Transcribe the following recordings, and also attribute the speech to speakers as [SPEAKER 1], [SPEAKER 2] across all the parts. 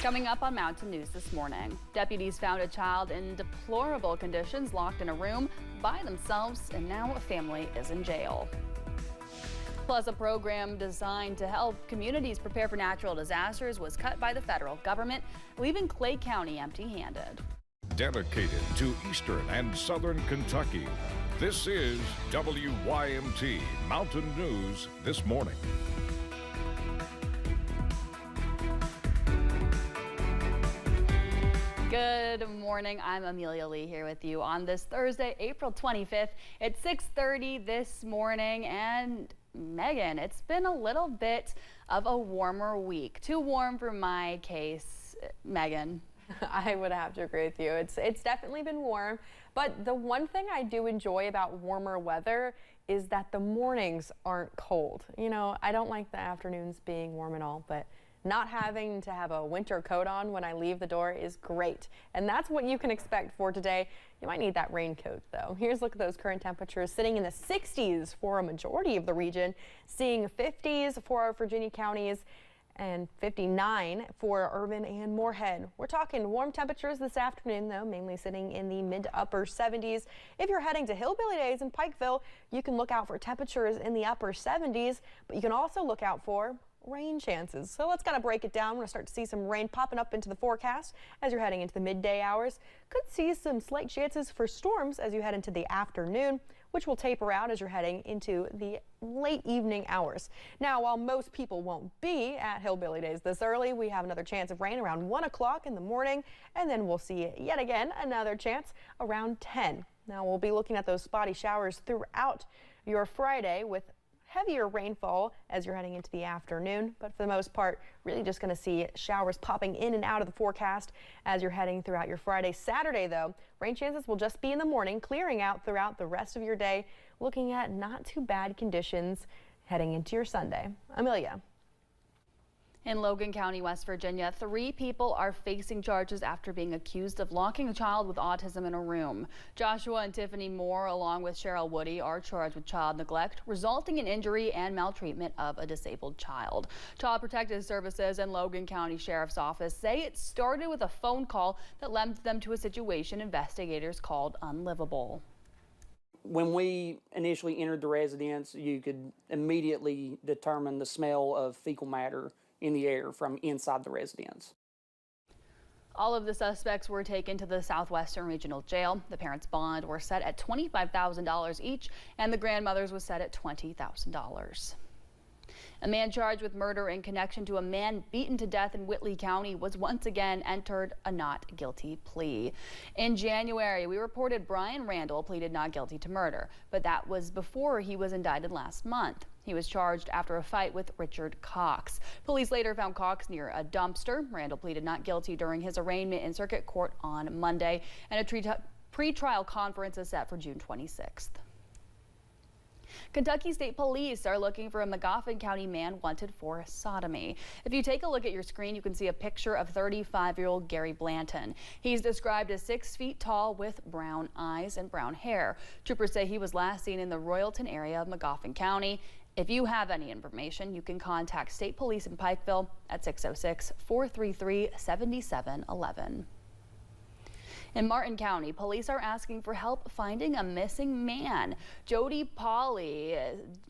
[SPEAKER 1] Coming up on Mountain News this morning, deputies found a child in deplorable conditions locked in a room by themselves, and now a family is in jail. Plus, a program designed to help communities prepare for natural disasters was cut by the federal government, leaving Clay County empty-handed.
[SPEAKER 2] Dedicated to Eastern and Southern Kentucky, this is WYMT Mountain News this morning.
[SPEAKER 1] Good morning. I'm Amelia Lee here with you on this Thursday, April 25th. It's 6:30 this morning, and Megan, it's been a little bit of a warmer week. Too warm for my case, Megan.
[SPEAKER 3] I would have to agree with you. It's definitely been warm, but the one thing I do enjoy about warmer weather is that the mornings aren't cold. You know, I don't like the afternoons being warm and all, but not having to have a winter coat on when I leave the door is great. And that's what you can expect for today. You might need that raincoat though. Here's a look at those current temperatures sitting in the 60s for a majority of the region, seeing 50s for our Virginia counties and 59 for Irvin and Moorhead. We're talking warm temperatures this afternoon though, mainly sitting in the mid to upper 70s. If you're heading to Hillbilly Days in Pikeville, you can look out for temperatures in the upper 70s, but you can also look out for rain chances. So let's kind of break it down. We're going to start to see some rain popping up into the forecast as you're heading into the midday hours. Could see some slight chances for storms as you head into the afternoon, which will taper out as you're heading into the late evening hours. Now, while most people won't be at Hillbilly Days this early, we have another chance of rain around 1 o'clock in the morning, and then we'll see yet again another chance around 10. Now, we'll be looking at those spotty showers throughout your Friday with heavier rainfall as you're heading into the afternoon, but for the most part, really just going to see showers popping in and out of the forecast as you're heading throughout your Friday. Saturday, though, rain chances will just be in the morning, clearing out throughout the rest of your day, looking at not too bad conditions heading into your Sunday. Amelia.
[SPEAKER 1] In Logan County, West Virginia, 3 people are facing charges after being accused of locking a child with autism in a room. Joshua and Tiffany Moore, along with Cheryl Woody, are charged with child neglect, resulting in injury and maltreatment of a disabled child. Child Protective Services and Logan County Sheriff's Office say it started with a phone call that led them to a situation investigators called unlivable.
[SPEAKER 4] When we initially entered the residence, you could immediately determine the smell of fecal matter in the air from inside the residence.
[SPEAKER 1] All of the suspects were taken to the Southwestern Regional Jail. The parents' bond were set at $25,000 each, and the grandmother's was set at $20,000. A man charged with murder in connection to a man beaten to death in Whitley County was once again entered a not guilty plea. In January, we reported Brian Randall pleaded not guilty to murder, but that was before he was indicted last month. He was charged after a fight with Richard Cox. Police later found Cox near a dumpster. Randall pleaded not guilty during his arraignment in circuit court on Monday, and a pre-trial conference is set for June 26th. Kentucky State Police are looking for a Magoffin County man wanted for sodomy. If you take a look at your screen, you can see a picture of 35-year-old Gary Blanton. He's described as 6 feet tall with brown eyes and brown hair. Troopers say he was last seen in the Royalton area of Magoffin County. If you have any information, you can contact State Police in Pikeville at 606-433-7711. In Martin County, police are asking for help finding a missing man. Jody Pauley,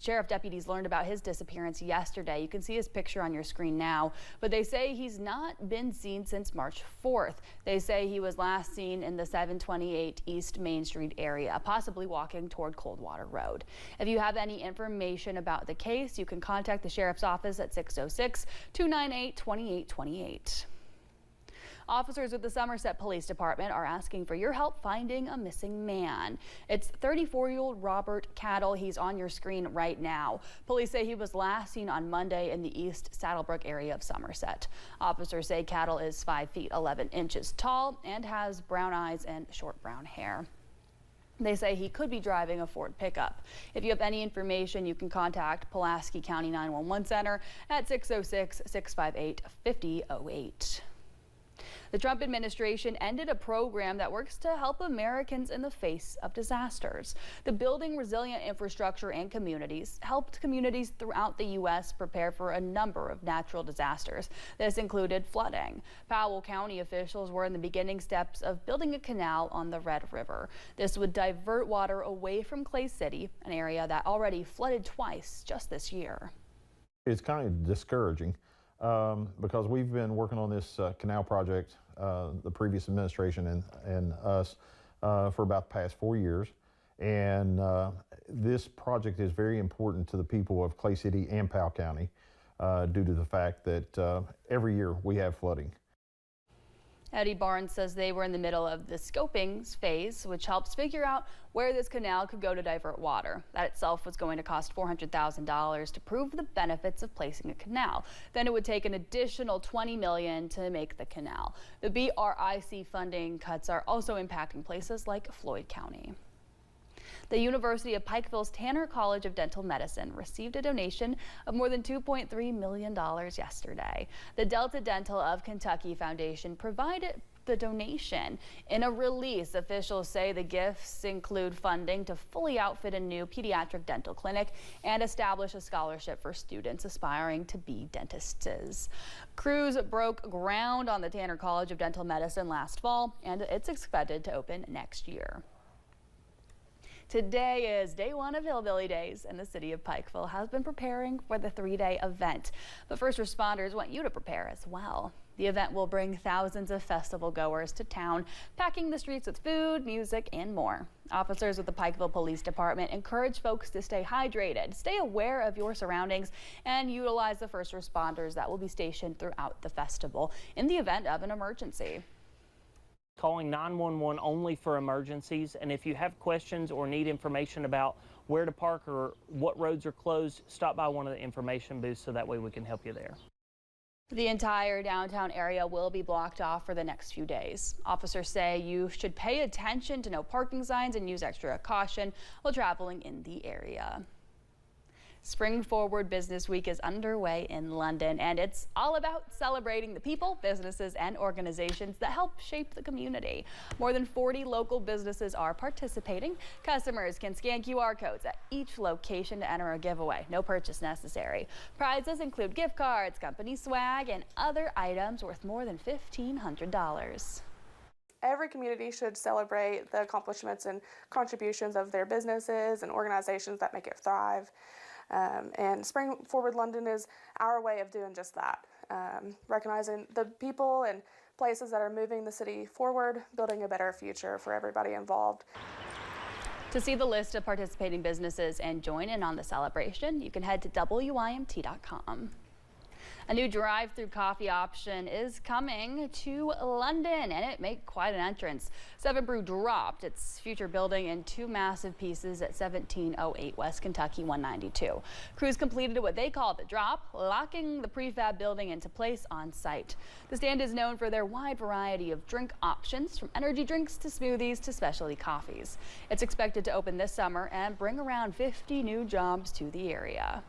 [SPEAKER 1] sheriff deputies learned about his disappearance yesterday. You can see his picture on your screen now, but they say he's not been seen since March 4th. They say he was last seen in the 728 East Main Street area, possibly walking toward Coldwater Road. If you have any information about the case, you can contact the sheriff's office at 606-298-2828. Officers with the Somerset Police Department are asking for your help finding a missing man. It's 34-year-old Robert Cattle. He's on your screen right now. Police say he was last seen on Monday in the East Saddlebrook area of Somerset. Officers say Cattle is 5 feet 11 inches tall and has brown eyes and short brown hair. They say he could be driving a Ford pickup. If you have any information, you can contact Pulaski County 911 Center at 606-658-5008. The Trump administration ended a program that works to help Americans in the face of disasters. The Building Resilient Infrastructure and Communities helped communities throughout the U.S. prepare for a number of natural disasters. This included flooding. Powell County officials were in the beginning steps of building a canal on the Red River. This would divert water away from Clay City, an area that already flooded twice just this year.
[SPEAKER 5] It's kind of discouraging because we've been working on this canal project, the previous administration and us, for about the past 4 years. And this project is very important to the people of Clay City and Powell County due to the fact that every year we have flooding.
[SPEAKER 1] Eddie Barnes says they were in the middle of the scoping phase, which helps figure out where this canal could go to divert water. That itself was going to cost $400,000 to prove the benefits of placing a canal. Then it would take an additional $20 million to make the canal. The BRIC funding cuts are also impacting places like Floyd County. The University of Pikeville's Tanner College of Dental Medicine received a donation of more than $2.3 million yesterday. The Delta Dental of Kentucky Foundation provided the donation. In a release, officials say the gifts include funding to fully outfit a new pediatric dental clinic and establish a scholarship for students aspiring to be dentists. Crews broke ground on the Tanner College of Dental Medicine last fall, and it's expected to open next year. Today is day one of Hillbilly Days, and the city of Pikeville has been preparing for the three-day event. But first responders want you to prepare as well. The event will bring thousands of festival goers to town, packing the streets with food, music, and more. Officers with the Pikeville Police Department encourage folks to stay hydrated, stay aware of your surroundings, and utilize the first responders that will be stationed throughout the festival in the event of an emergency.
[SPEAKER 6] Calling 911 only for emergencies, and if you have questions or need information about where to park or what roads are closed, stop by one of the information booths so that way we can help you there.
[SPEAKER 1] The entire downtown area will be blocked off for the next few days. Officers say you should pay attention to no parking signs and use extra caution while traveling in the area. Spring Forward Business Week is underway in London, and it's all about celebrating the people, businesses, and organizations that help shape the community. More than 40 local businesses are participating. Customers can scan QR codes at each location to enter a giveaway. No purchase necessary. Prizes include gift cards, company swag, and other items worth more than $1,500.
[SPEAKER 7] Every community should celebrate the accomplishments and contributions of their businesses and organizations that make it thrive. And Spring Forward London is our way of doing just that, recognizing the people and places that are moving the city forward, building a better future for everybody involved.
[SPEAKER 1] To see the list of participating businesses and join in on the celebration, you can head to WYMT.com. A new drive-through coffee option is coming to London, and it made quite an entrance. 7 Brew dropped its future building in 2 massive pieces at 1708 West Kentucky 192. Crews completed what they called the drop, locking the prefab building into place on site. The stand is known for their wide variety of drink options, from energy drinks to smoothies to specialty coffees. It's expected to open this summer and bring around 50 new jobs to the area.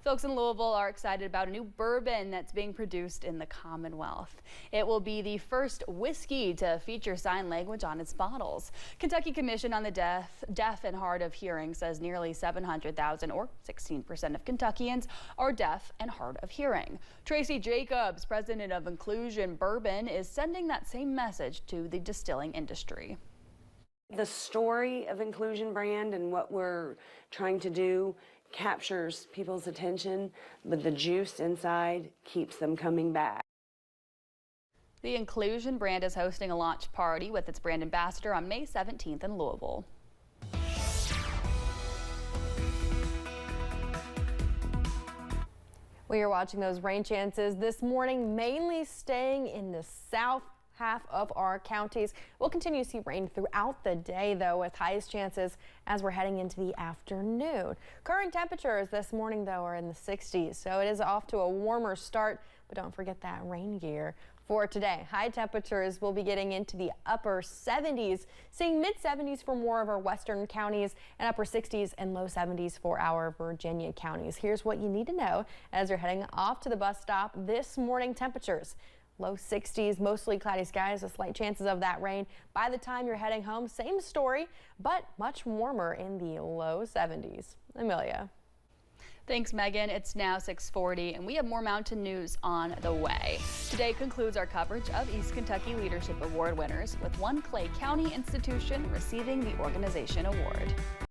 [SPEAKER 1] Folks in Louisville are excited about a new bourbon that's being produced in the Commonwealth. It will be the first whiskey to feature sign language on its bottles. Kentucky Commission on the Deaf and Hard of Hearing says nearly 700,000, or 16% of Kentuckians, are deaf and hard of hearing. Tracy Jacobs, president of Inclusion Bourbon, is sending that same message to the distilling industry.
[SPEAKER 8] The story of Inclusion brand and what we're trying to do captures people's attention, but the juice inside keeps them coming back.
[SPEAKER 1] The Inclusion brand is hosting a launch party with its brand ambassador on May 17th in Louisville.
[SPEAKER 3] We are watching those rain chances this morning, mainly staying in the south half of our counties. We'll continue to see rain throughout the day, though, with highest chances as we're heading into the afternoon. Current temperatures this morning, though, are in the 60s, so it is off to a warmer start, but don't forget that rain gear. For today, high temperatures will be getting into the upper 70s, seeing mid-70s for more of our western counties and upper 60s and low 70s for our Virginia counties. Here's what you need to know as you're heading off to the bus stop this morning. Temperatures Low 60s, mostly cloudy skies with slight chances of that rain. By the time you're heading home, same story, but much warmer in the low 70s. Amelia.
[SPEAKER 1] Thanks, Megan. It's now 6:40, and we have more mountain news on the way. Today concludes our coverage of East Kentucky Leadership Award winners, with one Clay County institution receiving the organization award.